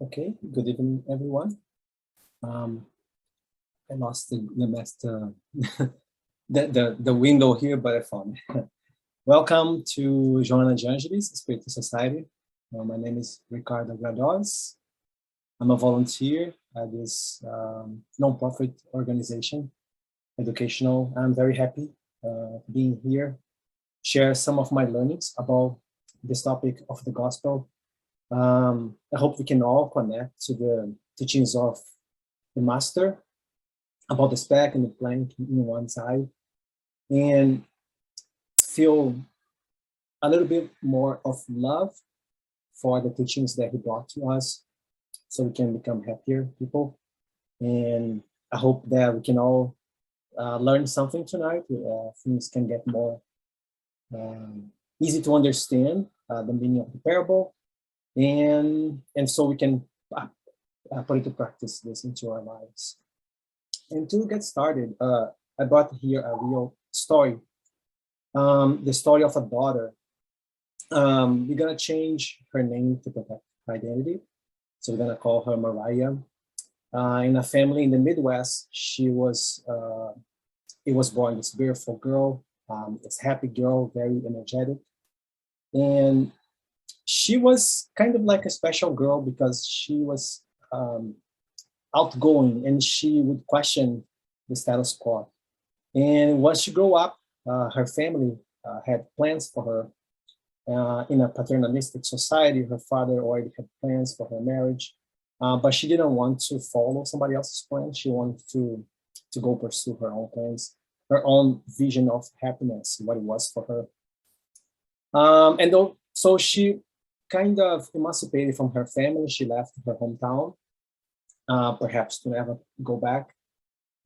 Okay, good evening, everyone. Um, I lost the window here, but I found it. Welcome to Joanna and Angelis, Spiritist Society. My name is Ricardo Gralhoz. I'm a volunteer at this nonprofit organization, educational. I'm very happy being here, share some of my learnings about this topic of the gospel. I hope we can all connect to the teachings of the master about the speck and the plank in one side and feel a little bit more of love for the teachings that he brought to us so we can become happier people. And I hope that we can all learn something tonight. Things can get more easy to understand the meaning of the parable, and so we can put into practice this into our lives. And to get started, I brought here a real story, the story of a daughter. We're gonna change her name to protect her identity, so we're gonna call her Mariah. In a family in the Midwest, it was born this beautiful girl, this happy girl, very energetic, and she was kind of like a special girl because she was outgoing and she would question the status quo. And once she grew up, her family had plans for her. In a paternalistic society, her father already had plans for her marriage, but she didn't want to follow somebody else's plan. She wanted to go pursue her own plans, her own vision of happiness, what it was for her. So she kind of emancipated from her family. She left her hometown, perhaps to never go back.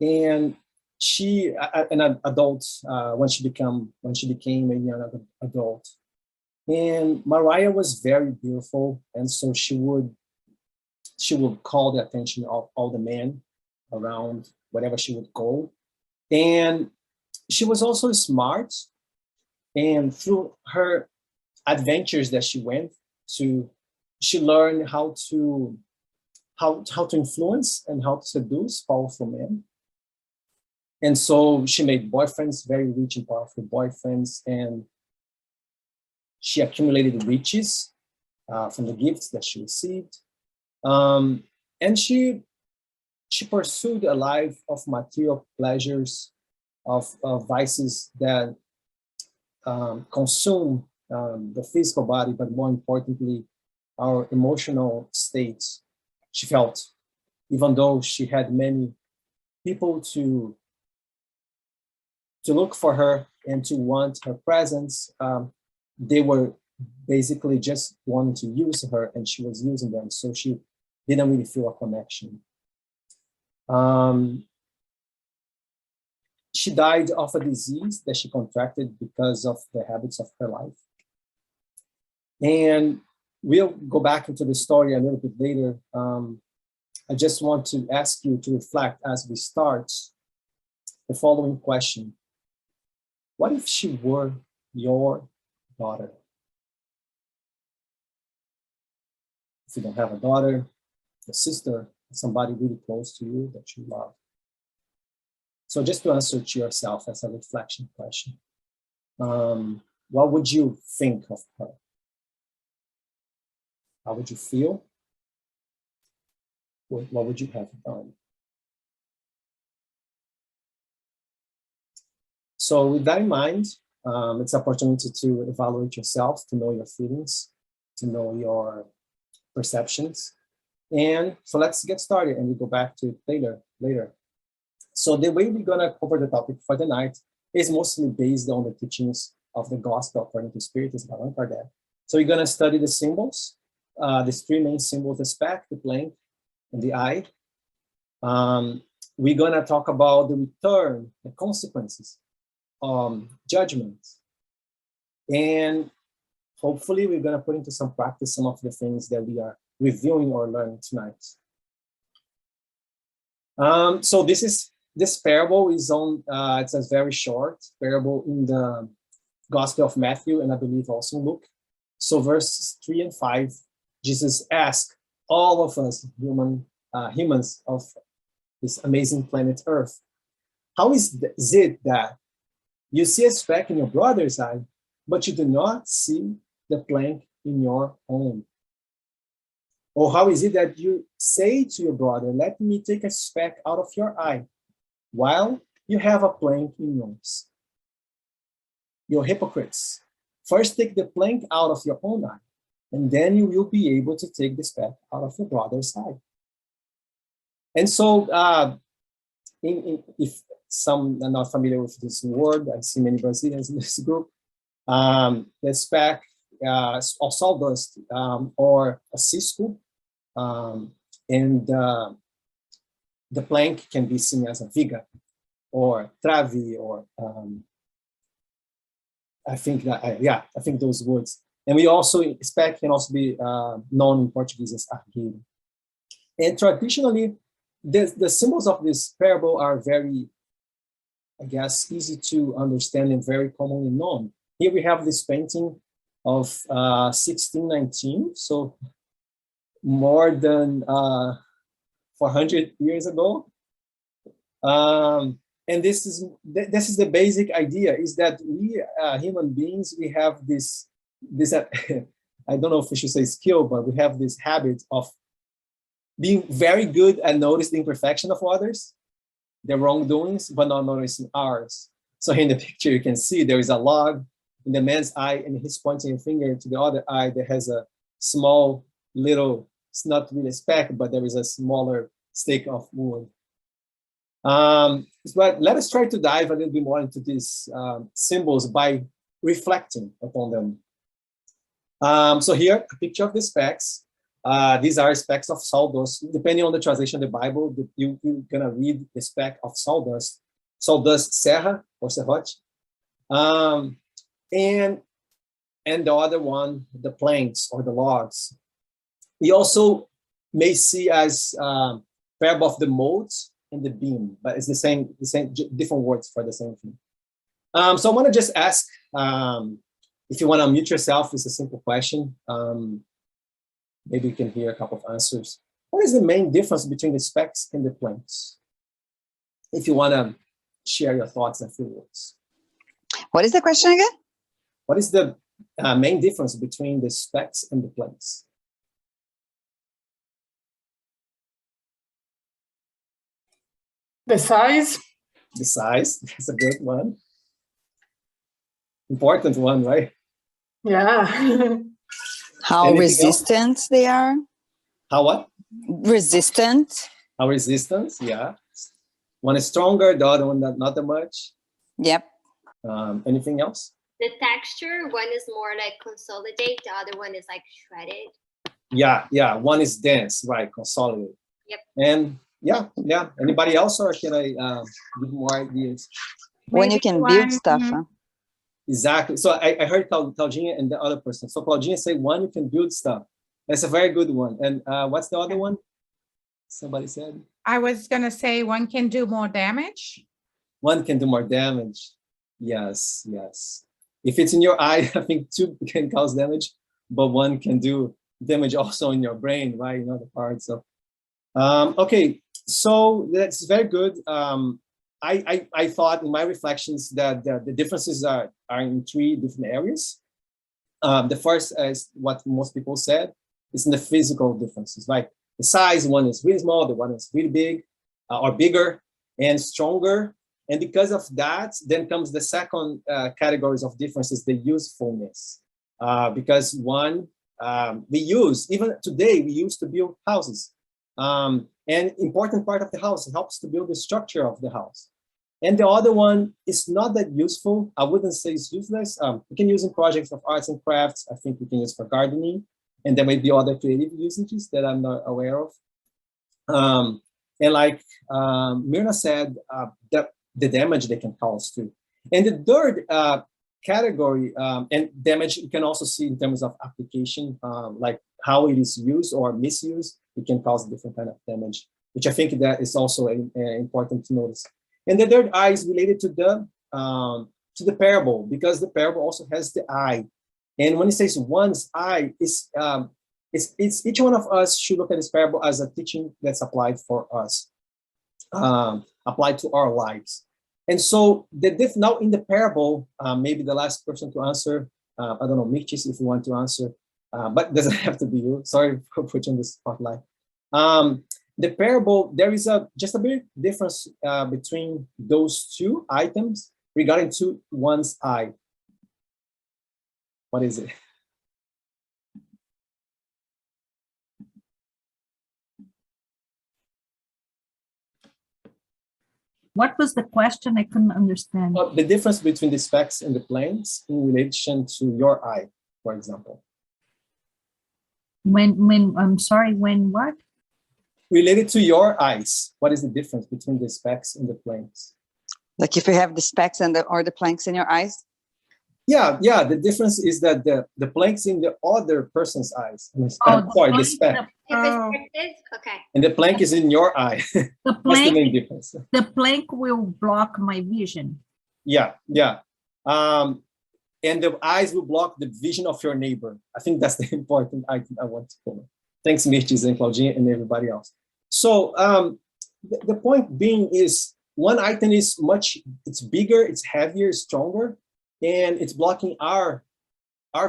And she, an adult, when she became a young adult. And Mariah was very beautiful, and so she would call the attention of all the men around wherever she would go. And she was also smart, and through her adventures that she went to, she learned how to influence and how to seduce powerful men. And so she made boyfriends, very rich and powerful boyfriends, and she accumulated riches from the gifts that she received. And she pursued a life of material pleasures, of vices that consume the physical body, but more importantly, our emotional states. She felt, even though she had many people to look for her and to want her presence, they were basically just wanting to use her, and she was using them. So she didn't really feel a connection. She died of a disease that she contracted because of the habits of her life. And we'll go back into the story a little bit later. I just want to ask you to reflect as we start the following question. What if she were your daughter? If you don't have a daughter, a sister, somebody really close to you that you love. So just to answer to yourself as a reflection question, what would you think of her? How would you feel? What would you have done? So with that in mind, it's an opportunity to evaluate yourself, to know your feelings, to know your perceptions. And so let's get started, and we go back to it later. So the way we're gonna cover the topic for the night is mostly based on the teachings of the gospel according to Spiritist by Allan Kardec. So we're gonna study the symbols, these three main symbols: the speck, the plank, and the eye. We're gonna talk about the return, the consequences, judgment, and hopefully we're gonna put into some practice some of the things that we are reviewing or learning tonight. So this parable is on, it's a very short parable in the Gospel of Matthew, and I believe also in Luke. So verses 3 and 5, Jesus asked all of us humans of this amazing planet Earth. How is it that you see a speck in your brother's eye, but you do not see the plank in your own? Or how is it that you say to your brother, let me take a speck out of your eye, while you have a plank in yours? You're hypocrites. First take the plank out of your own eye, and then you will be able to take the speck out of your brother's eye. And so, if some are not familiar with this word, I see many Brazilians in this group, the speck or sawdust, or a cisco, and the plank can be seen as a viga, or trave, or I think those words. And we also, speck can also be known in Portuguese as argueiro. And traditionally, the symbols of this parable are very, I guess, easy to understand and very commonly known. Here we have this painting of 1619, so more than 400 years ago. And this is the basic idea, is that we human beings, we have this I don't know if we should say skill, but we have this habit of being very good at noticing the imperfection of others, their wrongdoings, but not noticing ours. So in the picture, you can see there is a log in the man's eye, and he's pointing a finger to the other eye that has a small little, it's not really a speck, but there is a smaller stick of wood. But let us try to dive a little bit more into these symbols by reflecting upon them. So here, a picture of the specks. These are specks of sawdust. Depending on the translation of the Bible, you're gonna read the speck of sawdust serra or serrote, and the other one, the planks or the logs. We also may see as parable of the mold and the beam, but it's the same, different words for the same thing. So I want to just ask, if you want to unmute yourself, it's a simple question. Maybe you can hear a couple of answers. What is the main difference between the specks and the planks? If you want to share your thoughts in a few words. What is the question again? What is the main difference between the specks and the planks? The size. The size, that's a good one. Important one, right? Yeah. How Anything resistant else? they are? How what? Resistant. How resistant, yeah. One is stronger, the other one not that much. Yep. Anything else? The texture, one is more like consolidate, the other one is like shredded. Yeah. One is dense, right? Consolidate. Yep. And yeah. Anybody else, or can I give more ideas? When you can build stuff. Huh? Exactly. So I heard Claudinha and the other person. So Claudinha said, one, you can build stuff. That's a very good one. And what's the other one? Somebody said? I was going to say one can do more damage. One can do more damage. Yes. If it's in your eye, I think two can cause damage, but one can do damage also in your brain, right? In other parts. So, okay, so that's very good. I thought in my reflections that the differences are in three different areas. The first is what most people said, is in the physical differences, like the size. One is really small, the one is really big, or bigger and stronger. And because of that, then comes the second categories of differences, the usefulness. Because one, we use, even today, we use to build houses. And important part of the house, it helps to build the structure of the house. And the other one is not that useful. I wouldn't say it's useless. We can use in projects of arts and crafts. I think we can use for gardening. And there may be other creative usages that I'm not aware of. And like Myrna said, the damage they can cause too. And the third category, and damage you can also see in terms of application, like how it is used or misused, it can cause different kind of damage, which I think that is also important to notice. And the third eye is related to the parable, because the parable also has the eye. And when it says one's eye, is it's each one of us should look at this parable as a teaching that's applied for us, applied to our lives. And so now in the parable, maybe the last person to answer, I don't know, Michis, if you want to answer, but it doesn't have to be you. Sorry for putting the spotlight. The parable, there is just a big difference between those two items regarding to one's eye. What is it? What was the question? I couldn't understand. The difference between the specks and the planes in relation to your eye, for example. I'm sorry, when what? Related to your eyes, what is the difference between the specks and the planes? Like if you have the specks and or the planks in your eyes? Yeah. The difference is that the planks in the other person's eyes. The speck. If it's active, okay. And the plank is in your eye. The That's the main plank, difference. the plank will block my vision. Yeah. And the eyes will block the vision of your neighbor. I think that's the important item I want to cover. Thanks, Mirtis and Claudine and everybody else. So the point being is one item is it's bigger, it's heavier, stronger, and it's blocking our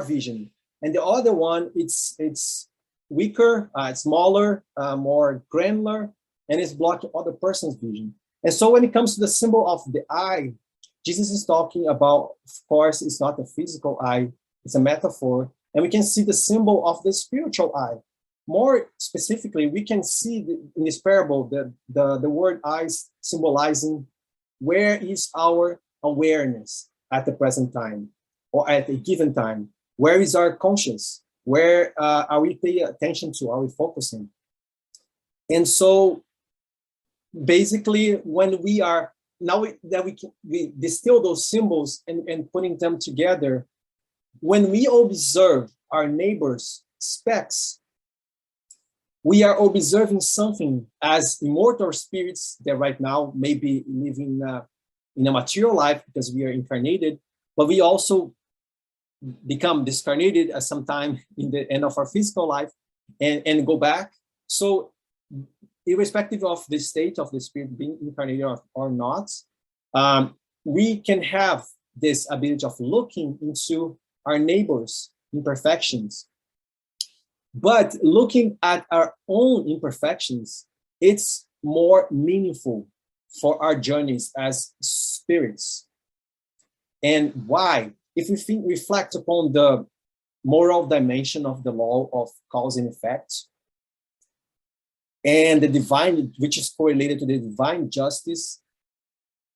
vision. And the other one, it's weaker, smaller, more granular, and it's blocking other person's vision. And so when it comes to the symbol of the eye, Jesus is talking about, of course, it's not a physical eye, it's a metaphor. And we can see the symbol of the spiritual eye. More specifically, we can see in this parable the word eyes symbolizing where is our awareness at the present time or at a given time. Where is our conscience? Where are we paying attention to? Are we focusing? And so basically when we are, now that we distill those symbols and putting them together, when we observe our neighbor's specks, we are observing something as immortal spirits that right now may be living in a material life because we are incarnated, but we also become discarnated at some time in the end of our physical life and go back. So irrespective of the state of the spirit being incarnated or not, we can have this ability of looking into our neighbor's imperfections. But looking at our own imperfections, it's more meaningful for our journeys as spirits. And why? If we reflect upon the moral dimension of the law of cause and effect, and the divine, which is correlated to the divine justice,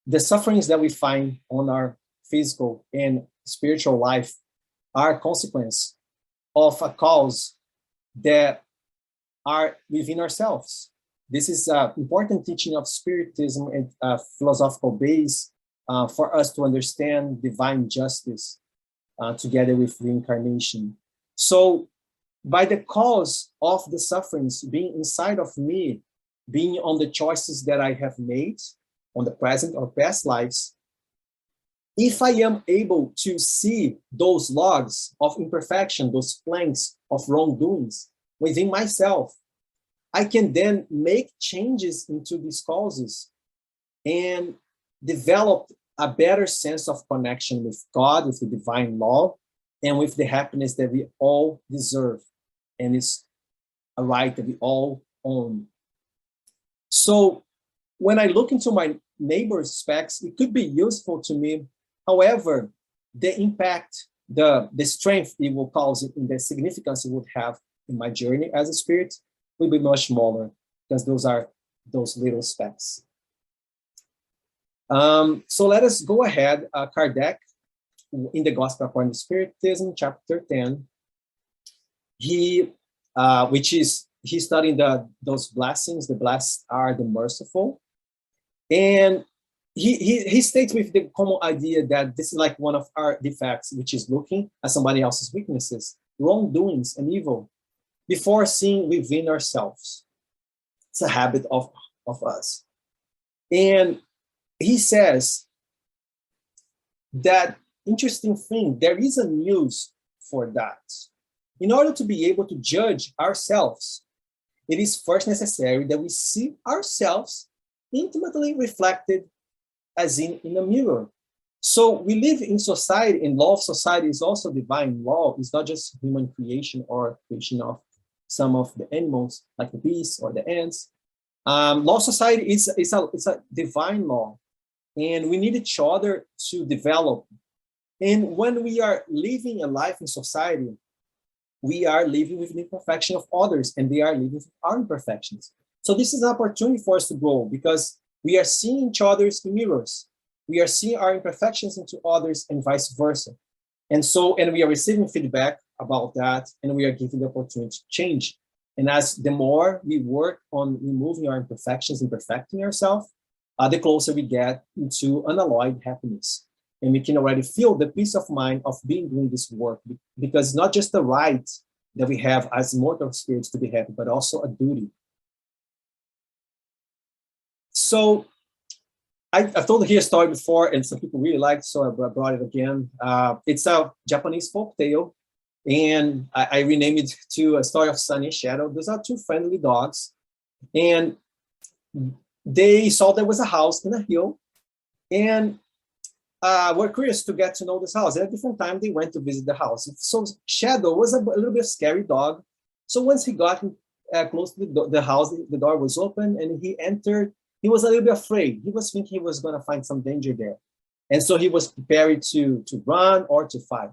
the sufferings that we find on our physical and spiritual life are a consequence of a cause that are within ourselves. This is an important teaching of Spiritism and a philosophical base for us to understand divine justice together with reincarnation. So by the cause of the sufferings being inside of me, being on the choices that I have made on the present or past lives, if I am able to see those logs of imperfection, those planks of wrongdoings within myself, I can then make changes into these causes and develop a better sense of connection with God, with the divine law, and with the happiness that we all deserve. And it's a right that we all own. So when I look into my neighbor's specs, it could be useful to me. However, the impact, the strength it will cause, and the significance it would have in my journey as a spirit will be much smaller, because those are those little specks. So let us go ahead. Kardec, in the Gospel according to Spiritism, chapter 10, he's studying those blessings. The blessed are the merciful, and he states with the common idea that this is like one of our defects, which is looking at somebody else's weaknesses, wrongdoings, and evil before seeing within ourselves. It's a habit of us. And he says that interesting thing, there is a use for that. in order to be able to judge ourselves, it is first necessary that we see ourselves intimately reflected as in a mirror. So we live in society, and law of society is also divine law. It's not just human creation or creation of some of the animals, like the bees or the ants. Law of society is a divine law, and we need each other to develop. And when we are living a life in society, we are living with the imperfection of others, and they are living with our imperfections. So this is an opportunity for us to grow, because we are seeing each other's mirrors. We are seeing our imperfections into others and vice versa. And we are receiving feedback about that, and we are given the opportunity to change. And as the more we work on removing our imperfections and perfecting ourselves, the closer we get into unalloyed happiness. And we can already feel the peace of mind of doing this work, because it's not just the right that we have as mortal spirits to be happy, but also a duty. So I've told here a story before, and some people really liked, so I brought it again. It's a Japanese folk tale, and I renamed it to A Story of Sun and Shadow. Those are two friendly dogs, and they saw there was a house in a hill, and were curious to get to know this house. At a different time, they went to visit the house. So Shadow was a little bit scary dog. So once he got close to the house, the door was open, and he entered. He was a little bit afraid. He was thinking he was going to find some danger there. And so he was prepared to run or to fight.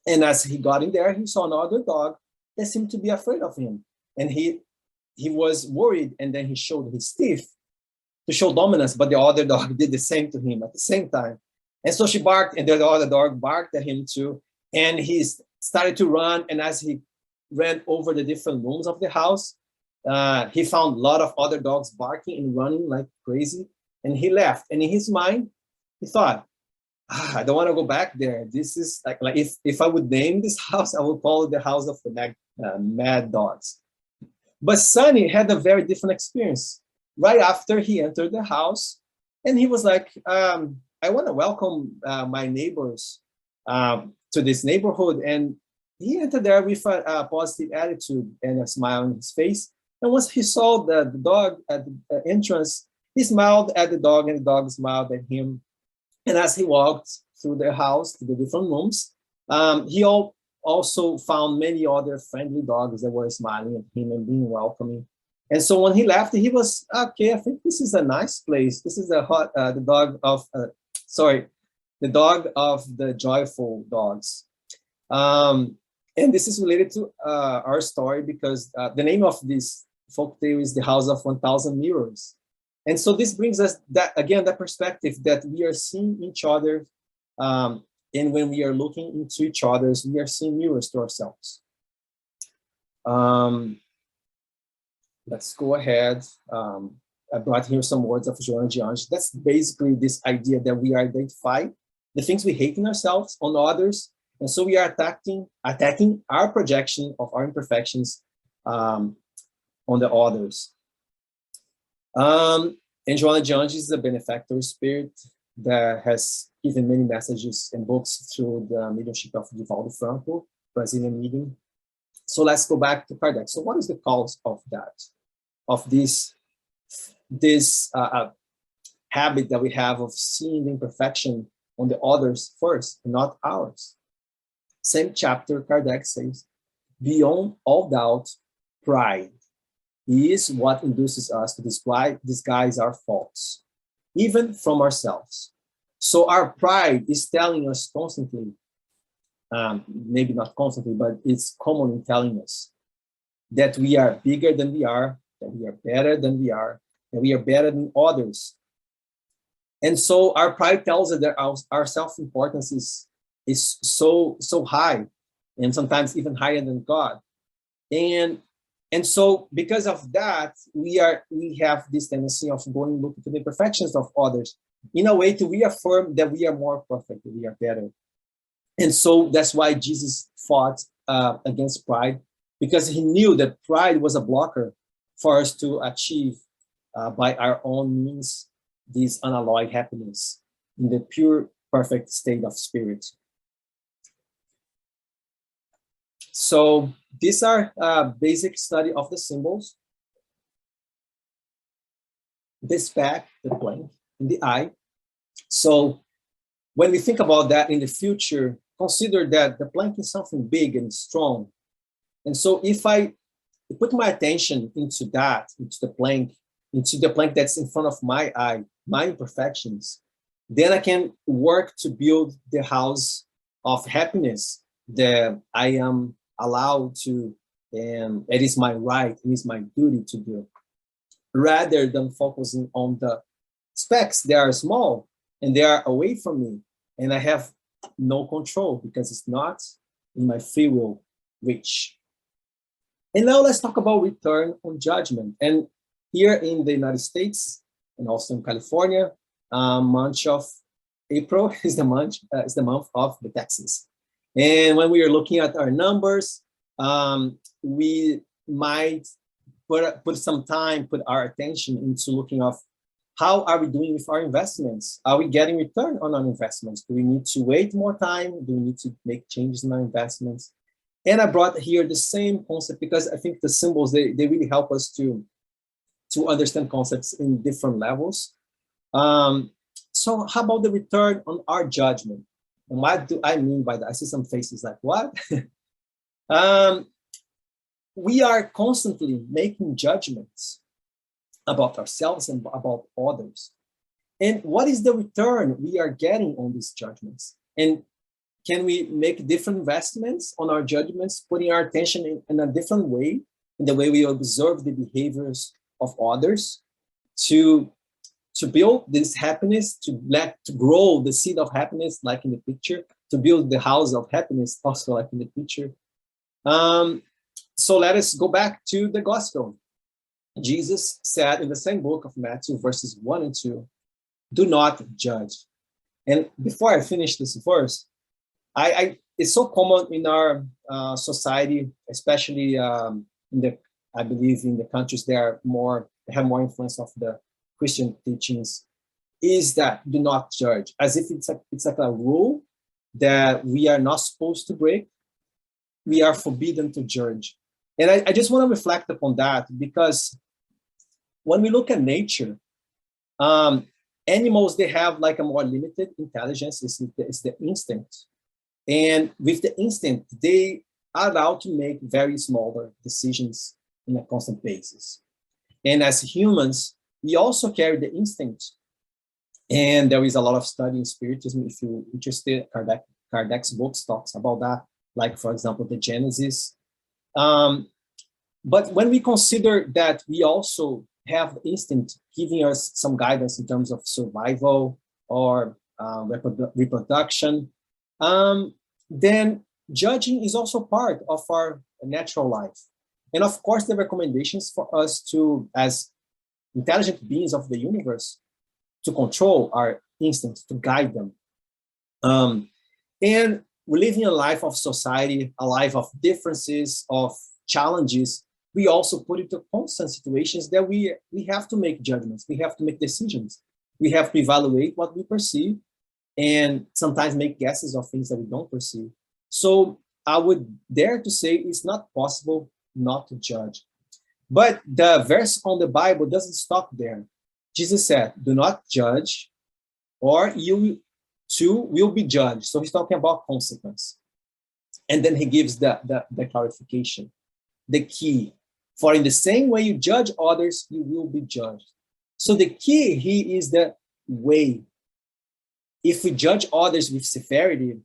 And as he got in there, he saw another dog that seemed to be afraid of him. And he was worried, and then he showed his teeth to show dominance, but the other dog did the same to him at the same time. And so she barked, and the other dog barked at him too. And he started to run, and as he ran over the different rooms of the house, he found a lot of other dogs barking and running like crazy, and he left. And in his mind, he thought, I don't want to go back there. This is like if I would name this house, I would call it the house of the mad dogs. But Sunny had a very different experience. Right after he entered the house, and he was like, I want to welcome my neighbors to this neighborhood. And he entered there with a positive attitude and a smile on his face. And once he saw the dog at the entrance, he smiled at the dog, and the dog smiled at him. And as he walked through the house to the different rooms, he also found many other friendly dogs that were smiling at him and being welcoming. And so when he left, he was, okay, I think this is a nice place. This is the dog of the joyful dogs. And this is related to our story, because the name of this folktale is The House of 1,000 Mirrors. And so this brings us that perspective that we are seeing each other, and when we are looking into each other, we are seeing mirrors to ourselves. Let's go ahead. I brought here some words of Joanna. That's basically this idea that we identify the things we hate in ourselves on others, and so we are attacking our projection of our imperfections on the others. And Joanna is a benefactor spirit that has given many messages and books through the mediumship of Divaldo Franco, Brazilian medium. So let's go back to Kardec. So what is the cause of that? Of this habit that we have of seeing the imperfection on the others first, and not ours. Same chapter, Kardec says, beyond all doubt, pride is what induces us to disguise our faults, even from ourselves. So our pride is telling us constantly, maybe not constantly, but it's commonly telling us that we are bigger than we are, that we are better than we are, that we are better than others. And so our pride tells us that our self-importance is so high, and sometimes even higher than God. And so because of that, we have this tendency of going looking to the imperfections of others in a way to reaffirm that we are more perfect, that we are better. And so that's why Jesus fought against pride, because he knew that pride was a blocker for us to achieve by our own means this unalloyed happiness in the pure, perfect state of spirit. So these are basic study of the symbols. The speck, the plank, and the eye. So when we think about that in the future, consider that the plank is something big and strong. And so if I put my attention into that, into the plank that's in front of my eye, my imperfections, then I can work to build the house of happiness that I am allowed to, and it is my right, it is my duty to do, rather than focusing on the specks. They are small and they are away from me, and I have no control because it's not in my free will reach. And now let's talk about return on judgment. And here in the United States and also in California, month of April is the month of the taxes. And when we are looking at our numbers, we might put some time, put our attention into looking of how are we doing with our investments? Are we getting return on our investments? Do we need to wait more time? Do we need to make changes in our investments? And I brought here the same concept because I think the symbols, they really help us to understand concepts in different levels. So how about the return on our judgment? And what do I mean by that? I see some faces like, what? We are constantly making judgments about ourselves and about others. And what is the return we are getting on these judgments? And can we make different investments on our judgments, putting our attention in a different way, in the way we observe the behaviors of others, to build this happiness, to grow the seed of happiness, like in the picture, to build the house of happiness, also like in the picture. So let us go back to the gospel. Jesus said in the same book of Matthew, verses 1 and 2, do not judge. And before I finish this verse, it's so common in our society, especially I believe in the countries that have more influence of the Christian teachings, is that do not judge, as if it's like a rule that we are not supposed to break. We are forbidden to judge. And I just want to reflect upon that, because when we look at nature, animals, they have like a more limited intelligence. It's the instinct. And with the instinct, they are allowed to make very smaller decisions on a constant basis. And as humans, we also carry the instinct. And there is a lot of study in Spiritism. If you're interested, Kardec's books talks about that, like, for example, the Genesis. But when we consider that we also have the instinct giving us some guidance in terms of survival or reproduction, then judging is also part of our natural life. And of course, the recommendations for us to, as intelligent beings of the universe, to control our instincts, to guide them. And we're living a life of society, a life of differences, of challenges. We also put into constant situations that we have to make judgments, we have to make decisions, we have to evaluate what we perceive, and sometimes make guesses of things that we don't perceive. So I would dare to say it's not possible not to judge. But the verse on the Bible doesn't stop there. Jesus said, do not judge, or you too will be judged. So he's talking about consequence. And then he gives the clarification, the key. For in the same way you judge others, you will be judged. So the key here is the way. If we judge others with severity,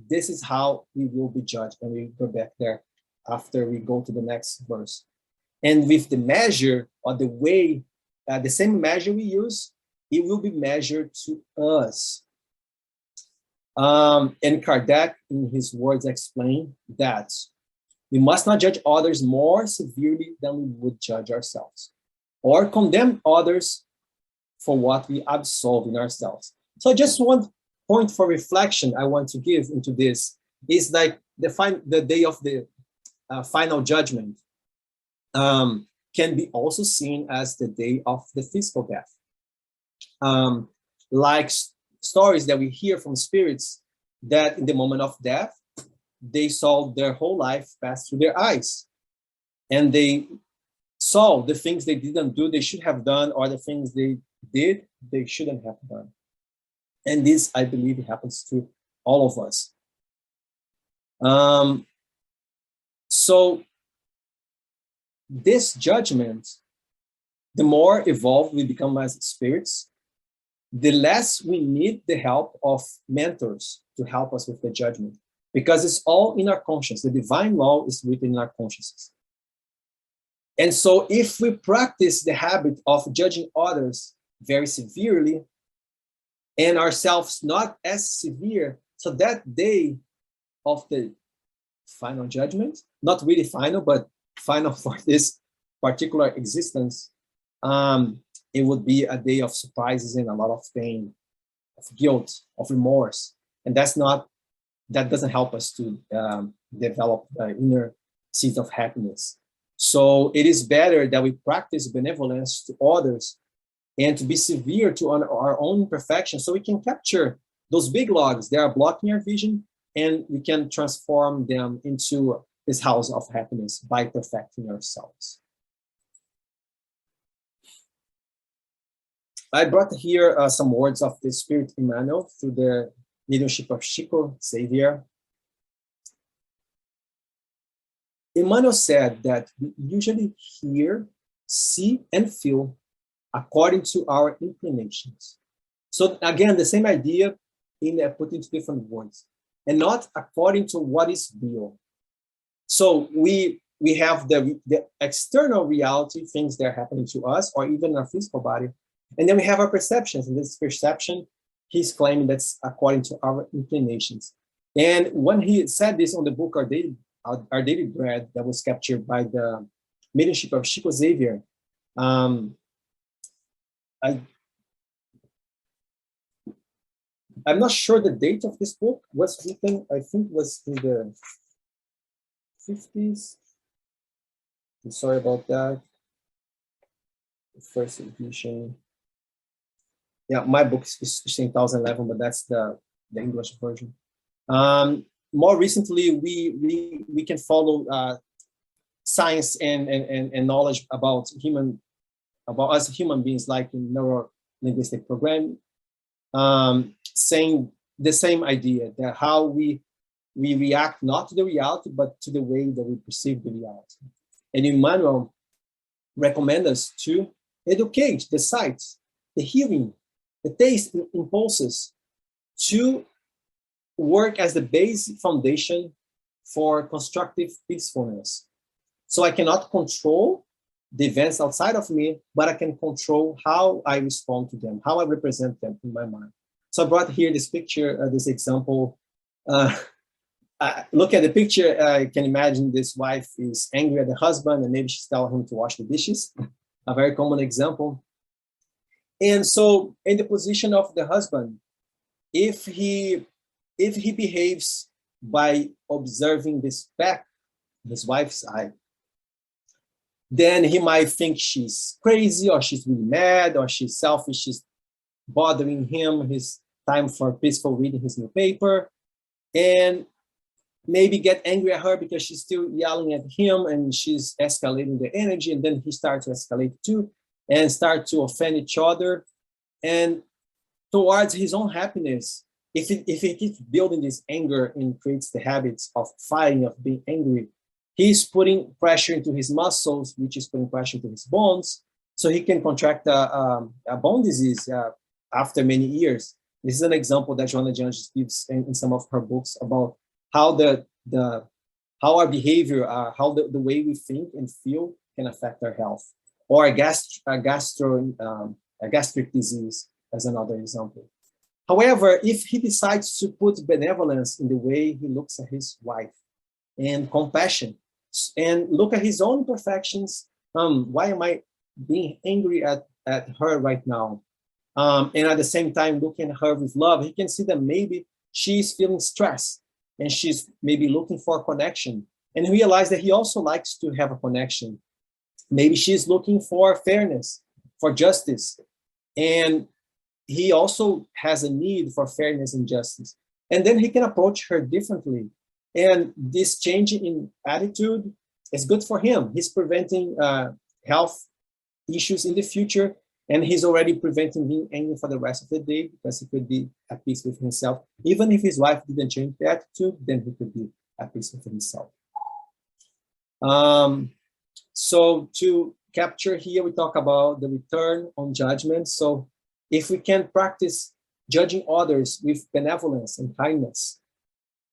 this is how we will be judged. And we go back there after we go to the next verse. And with the measure or the way, the same measure we use, it will be measured to us. And Kardec, in his words, explained that we must not judge others more severely than we would judge ourselves, or condemn others for what we absolve in ourselves. So just one point for reflection I want to give into this is like the day of the final judgment can be also seen as the day of the physical death. Like stories that we hear from spirits, that in the moment of death, they saw their whole life pass through their eyes. And they saw the things they didn't do, they should have done, or the things they did, they shouldn't have done. And this, I believe, happens to all of us. So this judgment, the more evolved we become as spirits, the less we need the help of mentors to help us with the judgment, because it's all in our conscience. The divine law is written in our consciousness. And so if we practice the habit of judging others very severely and ourselves not as severe, so that day of the final judgment, not really final, but final for this particular existence, it would be a day of surprises and a lot of pain, of guilt, of remorse. And that doesn't help us to develop the inner seeds of happiness. So it is better that we practice benevolence to others and to be severe to our own imperfections, so we can capture those big logs that are blocking our vision, and we can transform them into this house of happiness by perfecting ourselves. I brought here some words of the Spirit Emmanuel through the leadership of Chico Xavier. Emmanuel said that we usually hear, see, and feel according to our inclinations. So again, the same idea put into different words, and not according to what is real. So we have the external reality, things that are happening to us, or even our physical body. And then we have our perceptions, and this perception, he's claiming that's according to our inclinations. And when he said this on the book, Our Daily Bread, that was captured by the mediumship of Chico Xavier, I'm not sure the date of this book was written, I think it was in the 50s. I'm sorry about that. The first edition. Yeah, my book is 2011, but that's the English version. More recently, we can follow science and knowledge about us human beings, like in neuro-linguistic programming, saying the same idea, that how we react not to the reality, but to the way that we perceive the reality. And Emmanuel recommends us to educate the sight, the hearing, the taste impulses, to work as the basic foundation for constructive peacefulness. So I cannot control the events outside of me, but I can control how I respond to them, how I represent them in my mind. So I brought here this picture, this example. Look at the picture, I can imagine this wife is angry at the husband, and maybe she's telling him to wash the dishes, a very common example. And so in the position of the husband, if he behaves by observing the speck in his wife's eye, then he might think she's crazy, or she's really mad, or she's selfish, she's bothering him, his time for peaceful reading his new paper, and maybe get angry at her because she's still yelling at him and she's escalating the energy, and then he starts to escalate too and start to offend each other. And towards his own happiness, if he keeps building this anger and creates the habits of fighting, of being angry, he's putting pressure into his muscles, which is putting pressure into his bones, so he can contract a bone disease after many years. This is an example that Joanna gives in some of her books about how how our behavior, how the way we think and feel can affect our health, or a gastric disease as another example. However, if he decides to put benevolence in the way he looks at his wife, and compassion, and look at his own imperfections, why am I being angry at her right now? And at the same time, looking at her with love, he can see that maybe she's feeling stress, and she's maybe looking for a connection, and realize that he also likes to have a connection. Maybe she's looking for fairness, for justice, and he also has a need for fairness and justice. And then he can approach her differently And this change in attitude is good for him. He's preventing health issues in the future, and he's already preventing being angry for the rest of the day because he could be at peace with himself. Even if his wife didn't change the attitude, then he could be at peace with himself. So to capture here, we talk about the return on judgment. So if we can practice judging others with benevolence and kindness,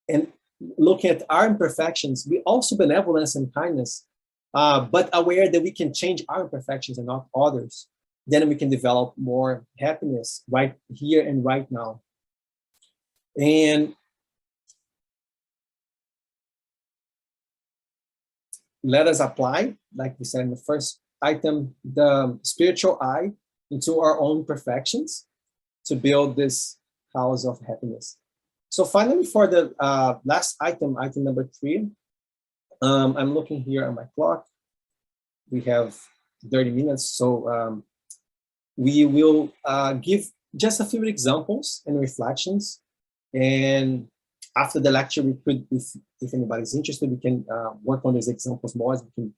and looking at our imperfections, we also benevolence and kindness, but aware that we can change our imperfections and not others, then we can develop more happiness right here and right now. And let us apply, like we said in the first item, the spiritual eye into our own perfections to build this house of happiness. So finally, for the last item, item number 3, I'm looking here at my clock. We have 30 minutes, so we will give just a few examples and reflections. And after the lecture, we could, if anybody's interested, we can work on these examples more. We can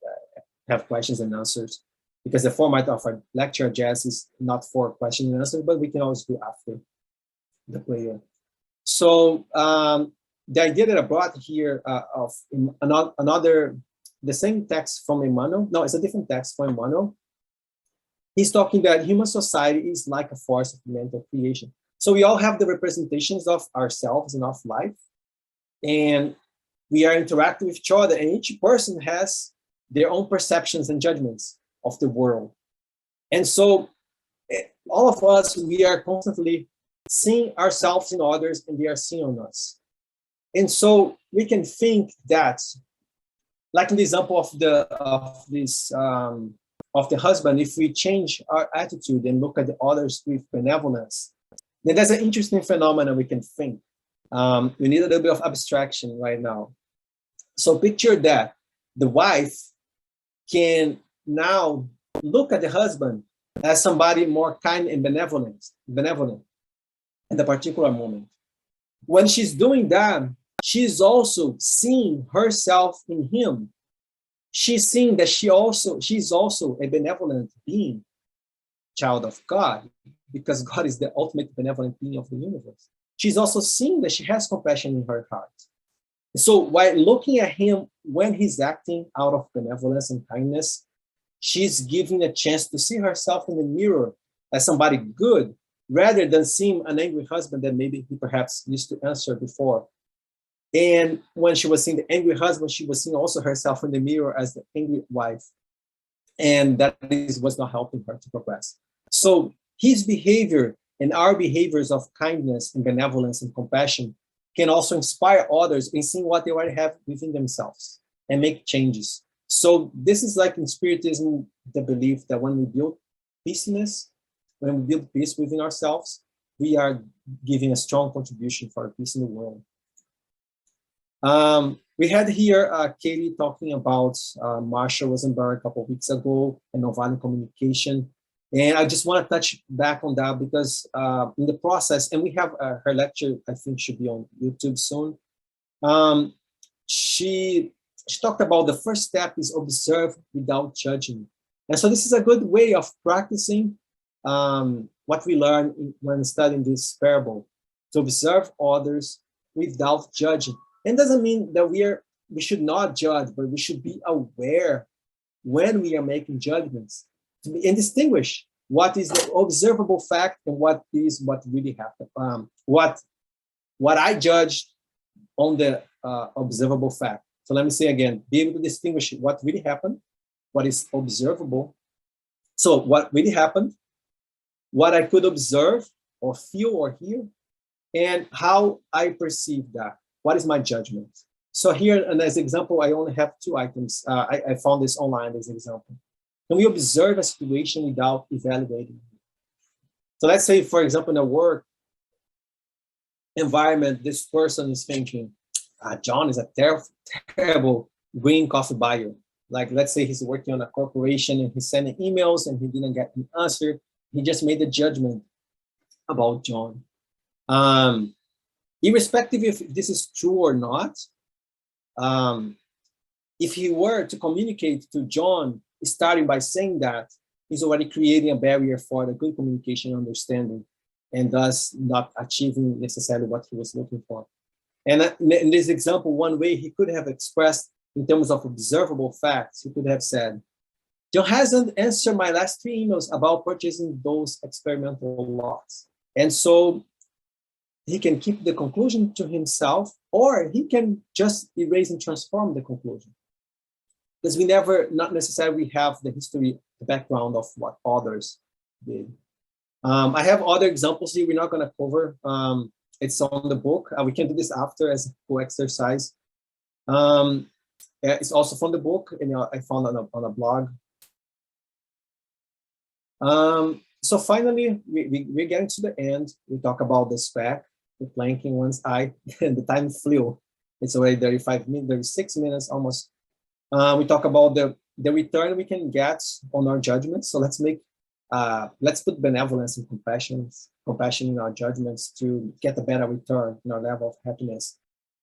have questions and answers, because the format of our lecture, Jazz, is not for question and answer, but we can always do after the prayer. So the idea that I brought here of another, the same text from Emmanuel, no, it's a different text from Emmanuel. He's talking that human society is like a force of mental creation. So we all have the representations of ourselves and of life, and we are interacting with each other, and each person has their own perceptions and judgments of the world. And so all of us, we are constantly seeing ourselves in others, and they are seeing on us. And so we can think that, like in the example of the husband, if we change our attitude and look at the others with benevolence, then there's an interesting phenomenon we can think. We need a little bit of abstraction right now. So picture that the wife can now look at the husband as somebody more kind and benevolent at the particular moment. When she's doing that, she's also seeing herself in him. She's seeing that she's also a benevolent being, child of God, because God is the ultimate benevolent being of the universe. She's also seeing that she has compassion in her heart. So while looking at him when he's acting out of benevolence and kindness, she's giving a chance to see herself in the mirror as somebody good, rather than seeing an angry husband that maybe he perhaps used to answer before. And when she was seeing the angry husband, she was seeing also herself in the mirror as the angry wife. And that was not helping her to progress. So his behavior and our behaviors of kindness and benevolence and compassion can also inspire others in seeing what they already have within themselves and make changes. So this is like in Spiritism, the belief that when we build peaceness, when we build peace within ourselves, we are giving a strong contribution for peace in the world. We had here Katie talking about Marshall Rosenberg a couple of weeks ago and nonviolent communication. And I just want to touch back on that because in the process, and we have her lecture, I think should be on YouTube soon. She talked about the first step is observe without judging. And so this is a good way of practicing what we learn when studying this parable, to observe others without judging. And doesn't mean that we should not judge, but we should be aware when we are making judgments and distinguish what is the observable fact and what is what really happened. What I judged on the observable fact. So let me say again, be able to distinguish what really happened, what is observable. So what really happened, what I could observe or feel or hear, and how I perceive that. What is my judgment? So here, and as an example, I only have 2 items. I found this online as an example. Can we observe a situation without evaluating? So let's say, for example, in a work environment, this person is thinking, John is a terrible green coffee buyer. Like, let's say he's working on a corporation and he's sending emails and he didn't get an answer. He just made a judgment about John. Irrespective if this is true or not, if he were to communicate to John, starting by saying that, he's already creating a barrier for the good communication and understanding, and thus not achieving necessarily what he was looking for. And in this example, one way he could have expressed in terms of observable facts, he could have said, John hasn't answered my last 3 emails about purchasing those experimental lots. And so he can keep the conclusion to himself, or he can just erase and transform the conclusion. Because we never, not necessarily have the history, the background of what others did. I have other examples here we're not going to cover. It's on the book. We can do this after as a cool exercise. It's also from the book, and I found on a blog. So finally, we're getting to the end. We talk about the Speck, the plank in one's eye, and the time flew. It's already 36 minutes almost. We talk about the return we can get on our judgments. So let's put benevolence and compassion in our judgments to get a better return in our level of happiness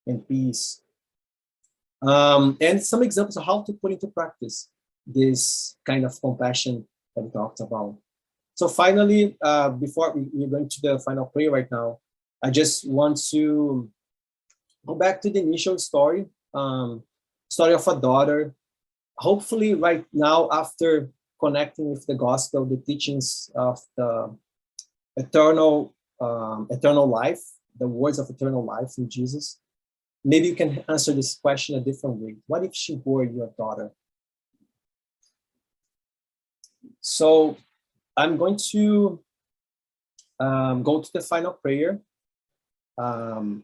and peace. And some examples of how to put into practice this kind of compassion that we talked about. So finally, before we're going to the final prayer right now, I just want to go back to the initial story, story of a daughter. Hopefully right now, after connecting with the gospel, the teachings of the eternal life, the words of eternal life in Jesus, maybe you can answer this question a different way. What if she were your daughter? So I'm going to go to the final prayer. Then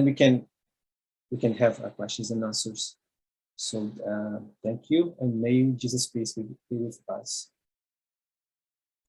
we can have questions and answers. So thank you, and may Jesus peace be with us.